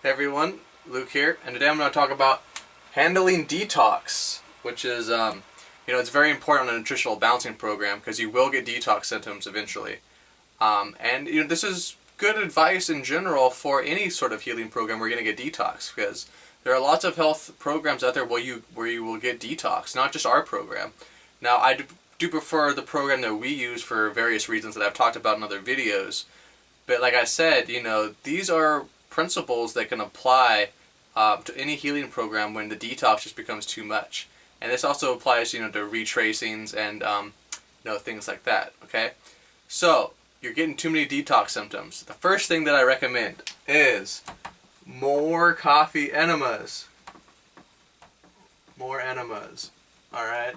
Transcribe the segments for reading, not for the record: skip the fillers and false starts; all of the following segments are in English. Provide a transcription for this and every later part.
Hey everyone, Luke here, and today I'm going to talk about handling detox, which is, it's very important on a nutritional balancing program because you will get detox symptoms eventually. This is good advice in general for any sort of healing program where you're going to get detox, because there are lots of health programs out there where you will get detox, not just our program. Now, I do prefer the program that we use for various reasons that I've talked about in other videos, but like I said, these are principles that can apply to any healing program when the detox just becomes too much. And this also applies, to retracings and, things like that, okay? So, you're getting too many detox symptoms. The first thing that I recommend is more coffee enemas. More enemas, alright?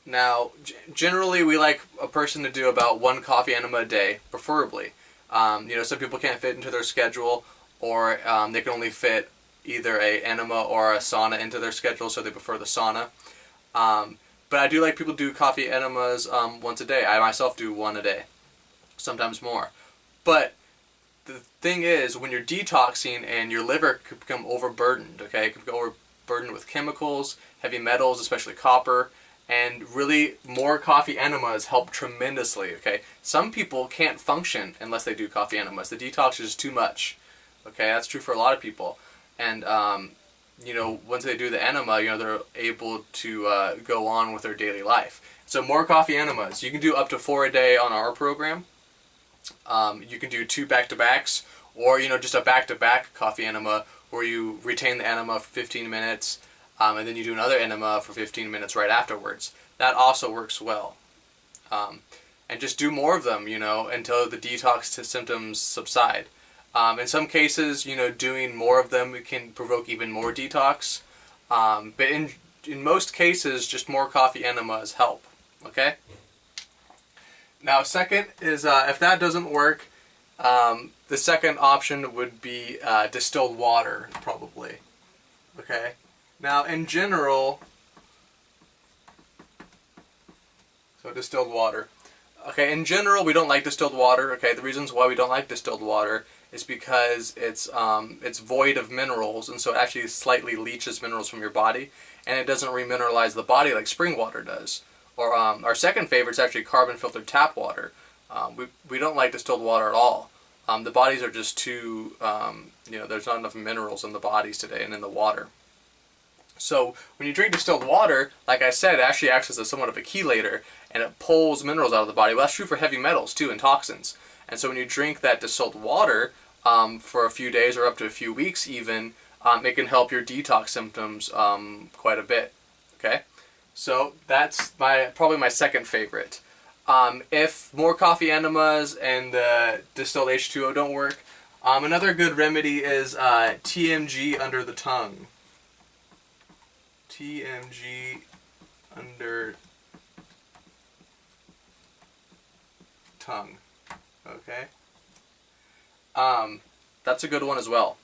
Now, generally we like a person to do about one coffee enema a day, preferably. Some people can't fit into their schedule, or they can only fit either a enema or a sauna into their schedule, so they prefer the sauna. But I do like people to do coffee enemas once a day. I myself do one a day, sometimes more. But the thing is, when you're detoxing and your liver could become overburdened, okay? It could become overburdened with chemicals, heavy metals, especially copper, and really more coffee enemas help tremendously, okay? Some people can't function unless they do coffee enemas. The detox is too much, okay? That's true for a lot of people. And, once they do the enema, they're able to go on with their daily life. So more coffee enemas. You can do up to 4 a day on our program. You can do 2 back-to-backs, or, just a back-to-back coffee enema where you retain the enema for 15 minutes, and then you do another enema for 15 minutes right afterwards. That also works well. And just do more of them, until the detox symptoms subside. In some cases, doing more of them can provoke even more detox. But in most cases, just more coffee enemas help. Okay? Now, second is, if that doesn't work, the second option would be distilled water, probably. Okay? Now, in general, so distilled water. Okay, in general, we don't like distilled water. Okay, the reasons why we don't like distilled water is because it's void of minerals, and so it actually slightly leaches minerals from your body, and it doesn't remineralize the body like spring water does. Or our second favorite is actually carbon filtered tap water. We don't like distilled water at all. The bodies are just too, there's not enough minerals in the bodies today and in the water. So when you drink distilled water, like I said, it actually acts as somewhat of a chelator, and it pulls minerals out of the body. Well, that's true for heavy metals too, and toxins. And so when you drink that distilled water for a few days or up to a few weeks even, it can help your detox symptoms quite a bit. Okay, so that's probably my second favorite. If more coffee enemas and the distilled H2O don't work, another good remedy is TMG under the tongue. TMG under tongue. Okay. That's a good one as well.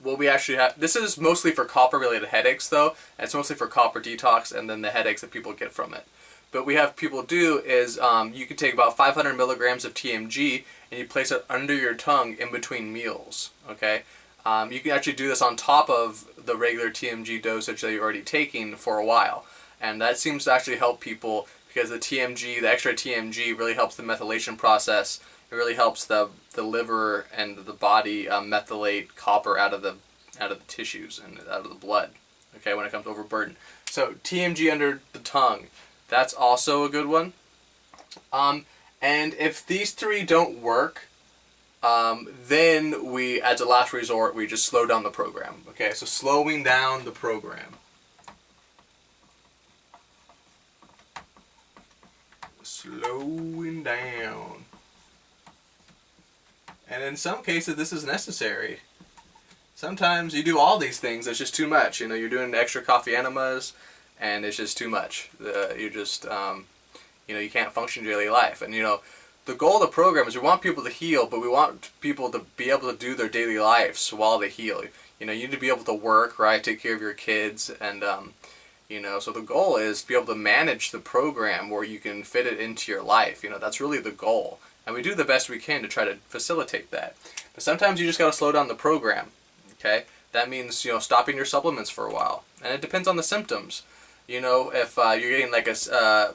What we actually have, this is mostly for copper related headaches though, and it's mostly for copper detox and then the headaches that people get from it. But we have people do is, you can take about 500 milligrams of TMG and you place it under your tongue in between meals, okay? You can actually do this on top of the regular TMG dosage that you're already taking for a while. And that seems to actually help people because the extra TMG really helps the methylation process. It really helps the liver and the body methylate copper out of the tissues and out of the blood, okay, when it comes to overburden. So TMG under the tongue, that's also a good one. And if these 3 don't work, then we, as a last resort, we just slow down the program. Okay, so slowing down the program. Slowing down. And in some cases, this is necessary. Sometimes you do all these things, it's just too much. You're doing extra coffee enemas, and it's just too much. You just, you can't function in daily life. And, the goal of the program is we want people to heal, but we want people to be able to do their daily lives while they heal. You need to be able to work, right, take care of your kids, and, so the goal is to be able to manage the program where you can fit it into your life. That's really the goal. and we do the best we can to try to facilitate that. But sometimes you just got to slow down the program, okay? That means, you know, stopping your supplements for a while, and it depends on the symptoms. You know, if you're getting like a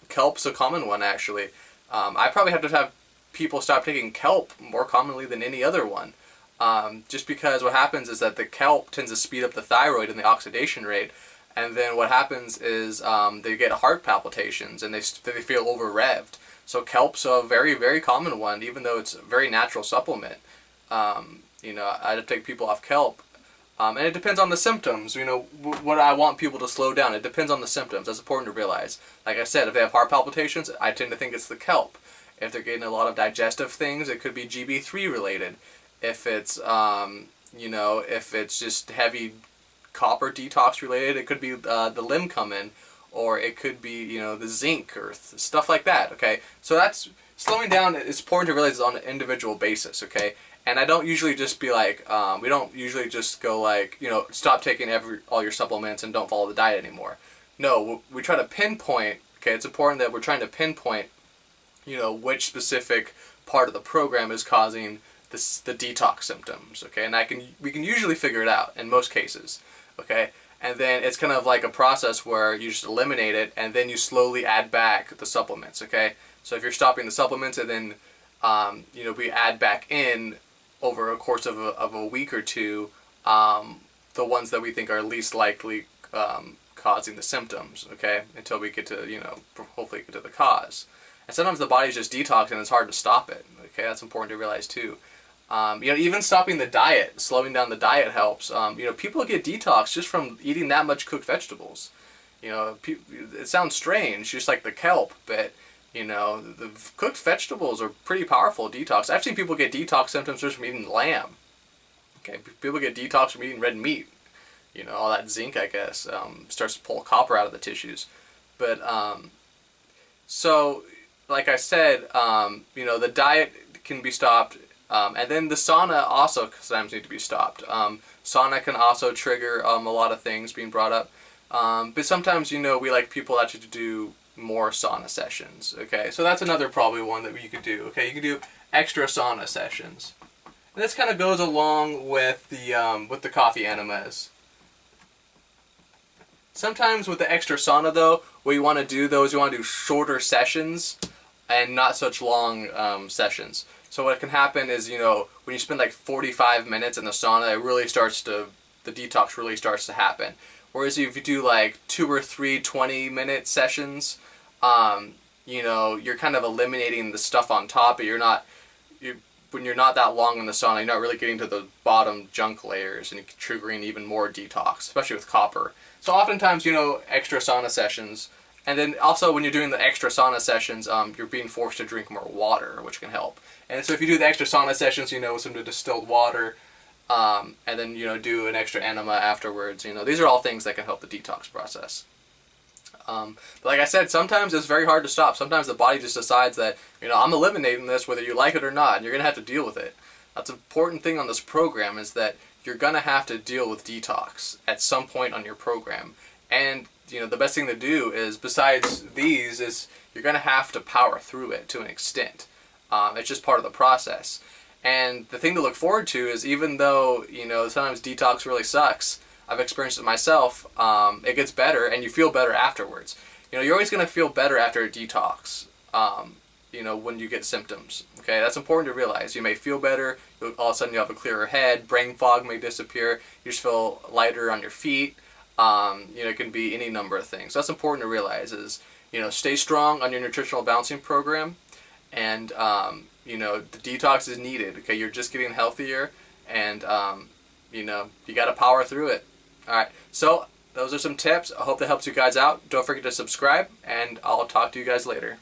kelp's a common one actually. I probably have to have people stop taking kelp more commonly than any other one. Just because what happens is that the kelp tends to speed up the thyroid and the oxidation rate, and then what happens is they get heart palpitations and they feel over-revved. So kelp's a very, very common one, even though it's a very natural supplement. You know, I had to take people off kelp. And it depends on the symptoms. You know, what I want people to slow down. It depends on the symptoms. That's important to realize. Like I said, if they have heart palpitations, I tend to think it's the kelp. If they're getting a lot of digestive things, it could be GB3 related. If it's, you know, if it's just heavy copper detox related, it could be the limb coming, or it could be, you know, the zinc or stuff like that, okay? So that's, slowing down is important to realize it's on an individual basis, okay? And I don't usually just be like, we don't usually just go like, you know, stop taking all your supplements and don't follow the diet anymore. No, we try to pinpoint, okay, it's important that we're trying to pinpoint, you know, which specific part of the program is causing the detox symptoms, okay? And we can usually figure it out in most cases, okay? And then it's kind of like a process where you just eliminate it and then you slowly add back the supplements, okay? So if you're stopping the supplements and then, you know, we add back in over a course of a week or two, the ones that we think are least likely causing the symptoms, okay? Until we get to, you know, hopefully get to the cause. And sometimes the body's just detoxing and it's hard to stop it, okay? That's important to realize too. You know, even stopping the diet, slowing down the diet helps. You know, people get detox just from eating that much cooked vegetables. You know, it sounds strange, just like the kelp, but, you know, the cooked vegetables are pretty powerful detox. I've seen people get detox symptoms just from eating lamb. Okay, people get detox from eating red meat. You know, all that zinc, I guess, starts to pull copper out of the tissues. But, so, like I said, you know, the diet can be stopped. And then the sauna also sometimes need to be stopped. Sauna can also trigger a lot of things being brought up. But sometimes, you know, we like people actually to do more sauna sessions, okay? So that's another probably one that you could do, okay? You can do extra sauna sessions. And this kind of goes along with the coffee enemas. Sometimes with the extra sauna, though, what you want to do, though, is you want to do shorter sessions and not such long sessions. So what can happen is, you know, when you spend like 45 minutes in the sauna, the detox really starts to happen. Whereas if you do like 2 or 3 20-minute sessions, you know, you're kind of eliminating the stuff on top, but when you're not that long in the sauna, you're not really getting to the bottom junk layers and triggering even more detox, especially with copper. So oftentimes, you know, extra sauna sessions. And then also when you're doing the extra sauna sessions, you're being forced to drink more water, which can help. And so if you do the extra sauna sessions, you know, with some distilled water, and then, you know, do an extra enema afterwards, you know, these are all things that can help the detox process. But like I said, sometimes it's very hard to stop. Sometimes the body just decides that, you know, I'm eliminating this whether you like it or not, and you're going to have to deal with it. That's an important thing on this program, is that you're going to have to deal with detox at some point on your program. And, you know, the best thing to do is, besides these, is you're going to have to power through it to an extent. It's just part of the process. And the thing to look forward to is, even though, you know, sometimes detox really sucks, I've experienced it myself, it gets better and you feel better afterwards. You know, you're always going to feel better after a detox, you know, when you get symptoms. Okay, that's important to realize. You may feel better, all of a sudden you have a clearer head, brain fog may disappear, you just feel lighter on your feet. You know, it can be any number of things. So that's important to realize is, you know, stay strong on your nutritional balancing program, and, you know, the detox is needed. Okay, you're just getting healthier, and, you know, you got to power through it. All right, so those are some tips. I hope that helps you guys out. Don't forget to subscribe, and I'll talk to you guys later.